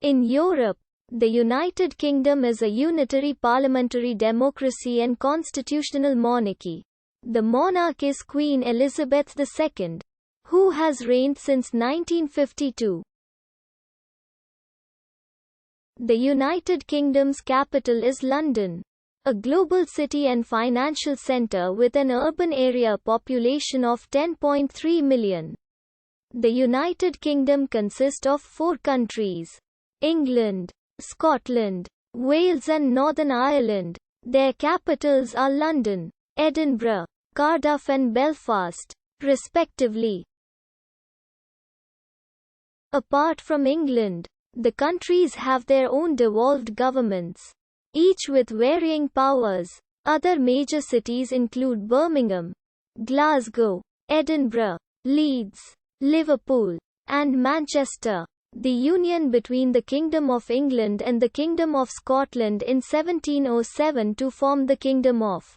In Europe, the United Kingdom is a unitary parliamentary democracy and constitutional monarchy. The monarch is Queen Elizabeth II, who has reigned since 1952. The United Kingdom's capital is London, a global city and financial centre with an urban area population of 10.3 million. The United Kingdom consists of 4 countries: England, Scotland, Wales and Northern Ireland. Their capitals are London, Edinburgh, Cardiff and Belfast, respectively. Apart from England, the countries have their own devolved governments, each with varying powers. Other major cities include Birmingham, Glasgow, Edinburgh, Leeds, Liverpool, and Manchester. The union between the Kingdom of England and the Kingdom of Scotland in 1707 to form the Kingdom of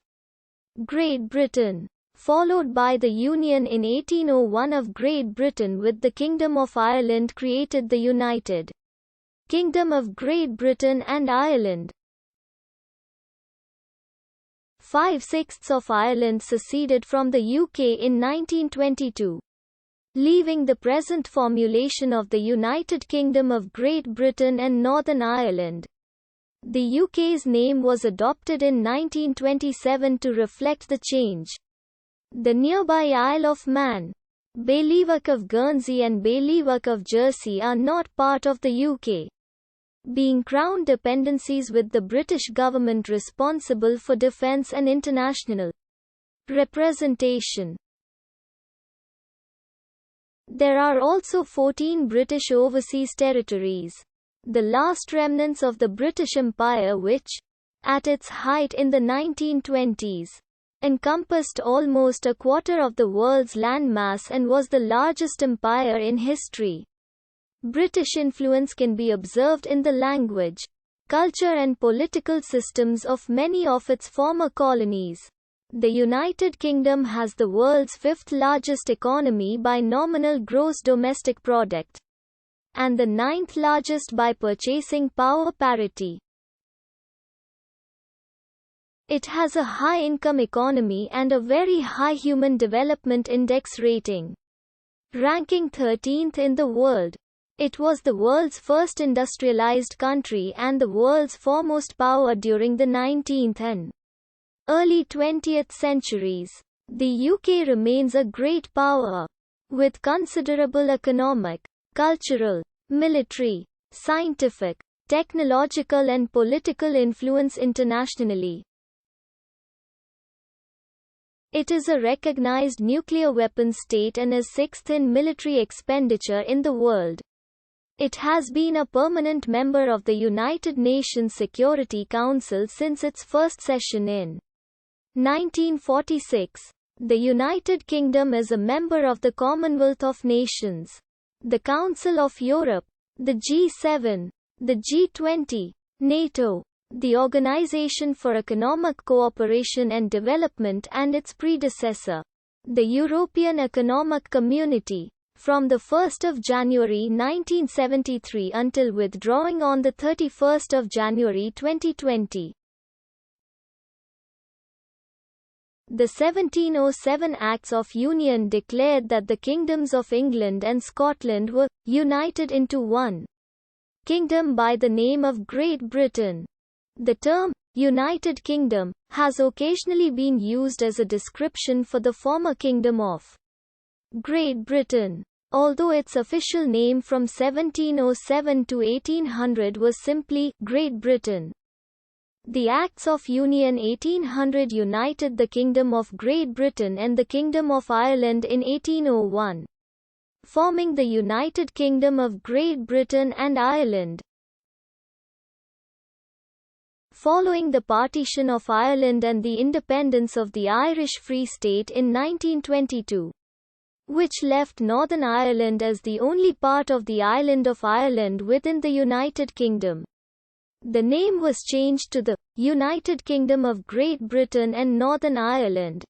Great Britain, followed by the union in 1801 of Great Britain with the Kingdom of Ireland, created the United Kingdom of Great Britain and Ireland. 5/6 of Ireland seceded from the UK in 1922, leaving the present formulation of the United Kingdom of Great Britain and Northern Ireland. The UK's name was adopted in 1927 to reflect the change. The nearby Isle of Man, Bailiwick of Guernsey and Bailiwick of Jersey are not part of the UK, being Crown dependencies with the British government responsible for defence and international representation. There are also 14 British overseas territories, the last remnants of the British Empire which, at its height in the 1920s, encompassed almost a quarter of the world's landmass and was the largest empire in history. British influence can be observed in the language, culture and political systems of many of its former colonies. The United Kingdom has the world's 5th largest economy by nominal gross domestic product, and the 9th largest by purchasing power parity. It has a high-income economy and a very high Human Development Index rating, ranking 13th in the world. It was the world's first industrialized country and the world's foremost power during the 19th and early 20th centuries. The UK remains a great power, with considerable economic, cultural, military, scientific, technological and political influence internationally. It is a recognized nuclear weapons state and is 6th in military expenditure in the world. It has been a permanent member of the United Nations Security Council since its first session in 1946. The United Kingdom is a member of the Commonwealth of Nations, the Council of Europe, the G7, the G20, NATO, the Organization for Economic Cooperation and Development and its predecessor, the European Economic Community, from the 1st of January 1973 until withdrawing on the 31st of January 2020. The 1707 Acts of Union declared that the kingdoms of England and Scotland were united into one kingdom by the name of Great Britain. The term United Kingdom has occasionally been used as a description for the former Kingdom of Great Britain, although its official name from 1707 to 1800 was simply Great Britain. The Acts of Union 1800 united the Kingdom of Great Britain and the Kingdom of Ireland in 1801, forming the United Kingdom of Great Britain and Ireland. Following the partition of Ireland and the independence of the Irish Free State in 1922, which left Northern Ireland as the only part of the island of Ireland within the United Kingdom, the name was changed to the United Kingdom of Great Britain and Northern Ireland.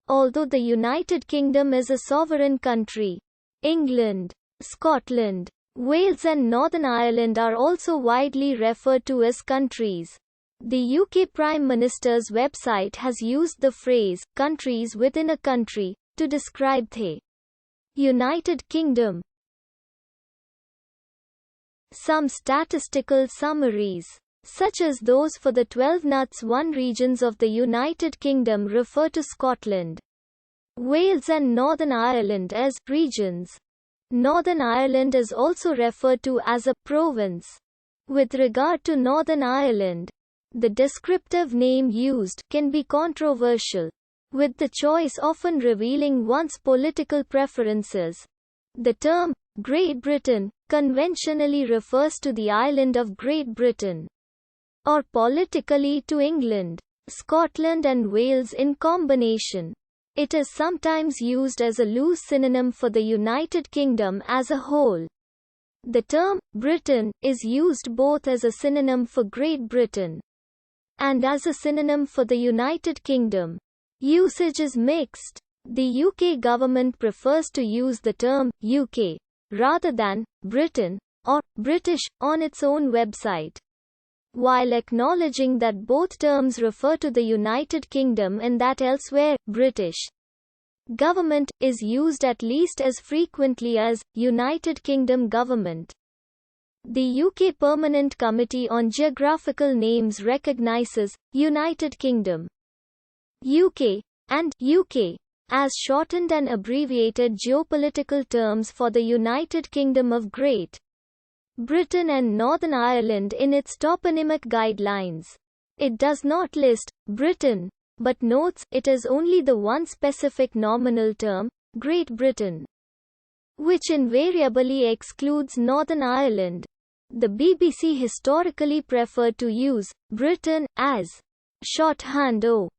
Although the United Kingdom is a sovereign country, England, Scotland, Wales and Northern Ireland are also widely referred to as countries. The UK Prime Minister's website has used the phrase, countries within a country, to describe the United Kingdom. Some statistical summaries, such as those for the 12 Nuts 1 regions of the United Kingdom, refer to Scotland, Wales and Northern Ireland as regions. Northern Ireland is also referred to as a province. With regard to Northern Ireland, the descriptive name used can be controversial, with the choice often revealing one's political preferences. The term Great Britain conventionally refers to the island of Great Britain, or politically to England, Scotland and Wales in combination. It is sometimes used as a loose synonym for the United Kingdom as a whole. The term Britain is used both as a synonym for Great Britain and as a synonym for the United Kingdom. Usage is mixed. The UK government prefers to use the term UK rather than Britain or British on its own website, while acknowledging that both terms refer to the United Kingdom and that elsewhere, British government is used at least as frequently as United Kingdom government. The UK Permanent Committee on Geographical Names recognizes United Kingdom, UK, and UK as shortened and abbreviated geopolitical terms for the United Kingdom of Great Britain and Northern Ireland in its toponymic guidelines. It does not list Britain, but notes it is only the one specific nominal term, Great Britain, which invariably excludes Northern Ireland. The BBC historically preferred to use Britain as shorthand O